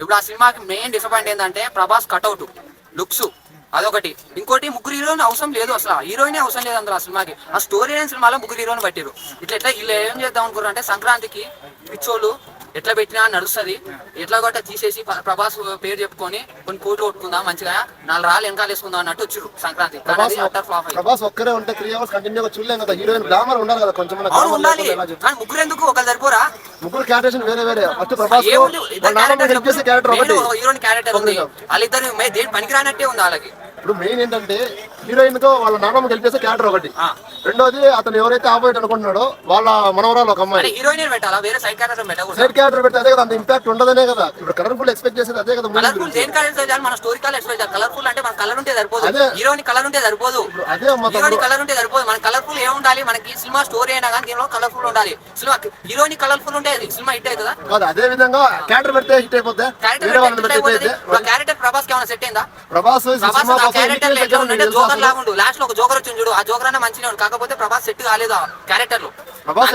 ఇప్పుడు ఆ సినిమాకి మెయిన్ డిసప్పాయింట్ ఏంటంటే ప్రభాస్ కట్అవుట్ లుక్స్ అదొకటి. ఇంకోటి ముగ్గురు హీరోయిన్ అవసరం లేదు, అసలు హీరోయిన్ అవసరం లేదు అందులో ఆ సినిమాకి. ఆ స్టోరీ అయిన సినిమాలో ముగ్గురు హీరోయిన్ పట్టారు. ఇట్లా వీళ్ళు ఏం చేద్దాం అనుకున్నారు అంటే సంక్రాంతికి పిచ్చోళ్ళు ఎట్లా పెట్టినా నడుస్తుంది, ఎట్లా గట్ట తీసేసి ప్రభాస్ పేరు చెప్పుకొని కొన్ని కోట్లు కొట్టుకుందాం, మంచిగా 4 రాళ్ళు వెనకాల వేసుకుందాం అన్నట్టు వచ్చారు సంక్రాంతి. ప్రభాస్ ఒక్కరే ఉంటే 3 hours కంటిన్యూగా చూడలేం కదా, హీరోయిన్ గ్లామర్ ఉండాలి కదా కొంచెం. ఉండాలి కానీ ముగ్గురు ఎందుకు, ఒకరు సరిపోరా? ముగ్గురు క్యారెక్టర్స్ వేరే వేరే. ఫస్ట్ ప్రభాస్ హీరోయిన్ క్యారెక్టర్ ఉంది, వాళ్ళిద్దరు దేని పనికిరానట్టే ఉంది వాళ్ళకి. ఇప్పుడు మెయిన్ ఏంటంటే హీరోయిన్ తో వాళ్ళ నాన్నమ్మ గెలిపేసే క్యారెక్టర్ ఒకటి, రెండోది అతను ఎవరైతే ఆపోజిట్ అనుకుంటున్నాడో వాళ్ళ మనవరాలు ఒక అమ్మాయి. హీరోయిన్ పెట్టాలా, వేరే సైడ్ క్యారెక్టర్ పెట్టాలి. సైడ్ క్యారెక్టర్ పెడితే అదే కదా అంత ఇంపాక్ట్ ఉండదనే కదా. ఇప్పుడు కలర్ఫుల్ ఎక్స్పెక్ట్ చేసేది అదే కదా. కలర్ఫుల్ దేని క్యారెక్టర్ మన స్టోరీ కాల్ ఎక్స్పెక్ట్ చేయాలి. కలర్ఫుల్ అంటే మన కలర్ ఉంటే సరిపోదు, హీరోయిన్ కలర్ ఉంటే సరిపోదు, హీరోయిన్ కలర్ ఉంటే సరిపోదు. మన కలర్ఫుల్ ఏం ఉండాలి, మనకి సినిమా స్టోరీ అయినా కానీ దీనిలో కలర్ఫుల్ ఉండాలి. సినిమా హీరోయిన్ కలర్ఫుల్ ఉంటే సినిమా హిట్ అవుతుందా? కాదు, అదే విధంగా క్యారెక్టర్ పెడితే హిట్ అయిపోద్ది. క్యారెక్టర్ ప్రభాస్ ఏమైనా సెట్ అయిందా? ప్రభాస్ క్యారెక్టర్ జోకర్ లాగా ఉండు, లాస్ట్ లో ఒక జోకర్ వచ్చింది చూడు, ఆ జోకర్ అన్న మంచిగా ఉండు, కాకపోతే ప్రభాస్ సెట్ కాలేదు ఆ క్యారెక్టర్ లో. ప్రభాస్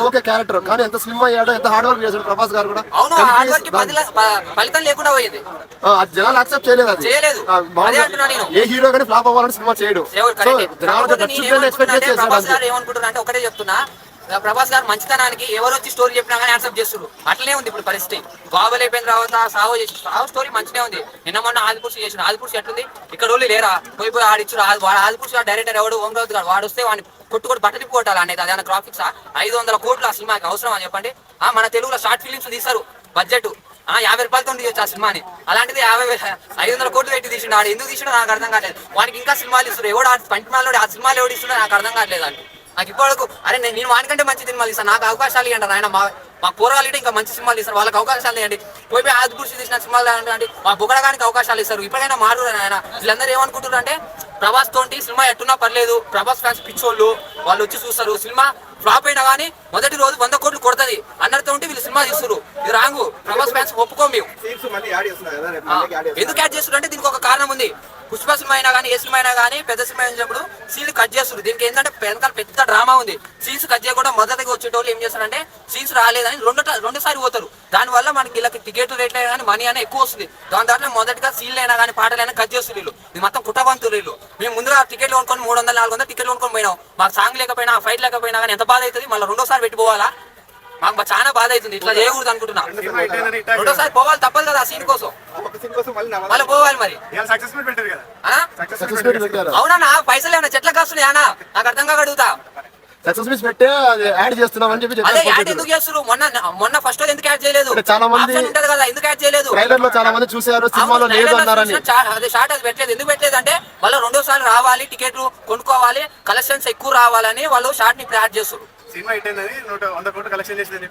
ఓకే క్యారెక్టర్, కానీ ఎంత స్లిమ్ అయ్యాడో, ఎంత హార్డ్ వర్క్ చేశాడు ప్రభాస్ గారు కూడా. అవును, హార్డ్ వర్క్ ఫలితం లేకుండా పోయింది. జనాలు యాక్సెప్ట్ చేయలేదు, అది చేయలేదు. ఏ హీరో కానీ ఫ్లాప్ అవ్వాలని సినిమా చేయడు. ప్రభాస్ గారు ఏమనుకుంటున్నా అంటే ఒకటే చెప్తున్నా, ప్రభాస్ గారు మంచితనానికి ఎవరు వచ్చి స్టోరీ చెప్పినా కానీ యాక్సెప్ట్ చేస్తారు. అట్లనే ఉంది ఇప్పుడు పరిస్థితి. బాబులు అయిపోయిన తర్వాత సాహో చేసి, సాహో స్టోరీ మంచిగా ఉంది. నిన్న మొన్న ఆదిపురుషు చేసిన, ఆదిపురుషు ఎట్లుంది, ఇక్కడ వాళ్ళు లేరా, పోయి ఆడిచ్చారు. వాడు ఆదిపురుషు డైరెక్టర్ ఎవడు, ఓమరాజు గారు, వాడు వస్తే వాడిని కొట్టుకొని బట్ట తిప్పి కొట్టాలి అనేది. అదే గ్రాఫిక్స్ 500 కోట్లు ఆ సినిమాకి అవసరం అని చెప్పండి. మన తెలుగులో షార్ట్ ఫిలిమ్స్ తీస్తారు, బడ్జెట్ 50 రూపాయలతో తీయొచ్చు ఆ సినిమాని. అలాంటిది 500 కోట్లు పెట్టి తీసిండు. ఆడు ఎందుకు తీసిండో నాకు అర్థం కాలేదు. వానికి ఇంకా సినిమాలు ఇస్తారు, ఎవడు పంచమాలలో ఆ సినిమాలు ఎవడు ఇస్తుండో నాకు అర్థం కావట్లేదు. అంటే నాకు ఇప్పటికు అరే నేను వానికంటే మంచి సినిమాలు ఇస్తాను, నాకు అవకాశాలు ఇవ్వండి ఆయన. మా పోరాలు ఇంకా మంచి సినిమాలు ఇస్తారు, వాళ్ళకి అవకాశాలు ఇవ్వండి. పోయి ఆదిపురుషు తీసిన సినిమాలు అంటే మా బుగడగానికి అవకాశాలు ఇస్తారు. ఇప్పటికైనా మారు ఆయన. వీళ్ళందరూ ఏమనుకుంటున్నారు అంటే ప్రభాస్ తోటి సినిమా ఎట్టున్నా పర్లేదు, ప్రభాస్ ఫ్యాన్స్ పిచ్చోళ్ళు, వాళ్ళు వచ్చి చూస్తారు. సినిమా ఫ్లాప్ అయినా కానీ మొదటి రోజు 100 కోట్లు కొడుతుంది అన్నట్టు ఉంటే వీళ్ళు సినిమా చూస్తారు. ఇది రాంగు, ప్రభాస్ ఫ్యాన్స్ ఒప్పుకోం మేము. ఎందుకు యాడ్ చేస్తారు అంటే దీనికి ఒక కారణం ఉంది. పుష్ప సినిమా అయినా కానీ, ఏ సినిమా అయినా కానీ, పెద్ద సినిమా అయినప్పుడు సీన్లు కట్ చేస్తారు. దీనికి ఏంటంటే వెనకాల పెద్ద డ్రామా ఉంది. సీన్స్ కట్ చేయకుండా మొదటిగా వచ్చేటోళ్ళు ఏం చేస్తారంటే సీన్స్ రాలేదని రెండోసారి పోతారు. దానివల్ల మనకి వీళ్ళకి టికెట్ రేట్లు అయినా కానీ మనీ అయినా ఎక్కువ వస్తుంది. దాంట్లో మొదటిగా సీన్లు అయినా కానీ, పాటలైనా కట్ చేస్తారు వీళ్ళు. ఇది మొత్తం కుటబంతులు వీళ్ళు. మేము ముందుగా టికెట్లు కొనుక్కొని 300, 400 టికెట్లు కొనుక్కొని పోయినాం. మాకు సాంగ్ లేకపోయినా, ఫైట్ లేకపోయినా కానీ ఎంత బాధ అవుతుంది. మళ్ళీ రెండోసారి పెట్టిపోవాలా, మాకు చాలా బాధ అవుతుంది. ఇట్లా చేయకూడదు అనుకుంటున్నా. రెండోసారి పోవాలి తప్పదు కదా, ఆ సీన్ కోసం మళ్ళీ పోవాలి. మరి అవునా, పైసలు ఏమన్నా చెట్ల కాస్తున్నాయి అన్నా, నాకు అర్థం కాక అడుగుతా. అదే యాడ్ ఎందుకు చేస్తారు? మొన్న ఫస్ట్ ఎందుకు యాడ్ చేయలేదు? చాలా మంది ఉంటది కదా, ఎందుకు యాడ్ చేయలేదు? చాలా మంది చూసారు, సినిమాలో లేదు అన్నారని. అదే షార్ట్ అది పెట్టలేదు. ఎందుకు పెట్టలేదు అంటే వాళ్ళు రెండోసారి రావాలి, టికెట్లు కొనుక్కోవాలి, కలెక్షన్స్ ఎక్కువ రావాలని వాళ్ళు షార్ట్ ని ఇప్పుడు యాడ్ చేస్తారు. సినిమా హిట్ అయిందని 100 కోట్లు కలెక్షన్ చేసింది.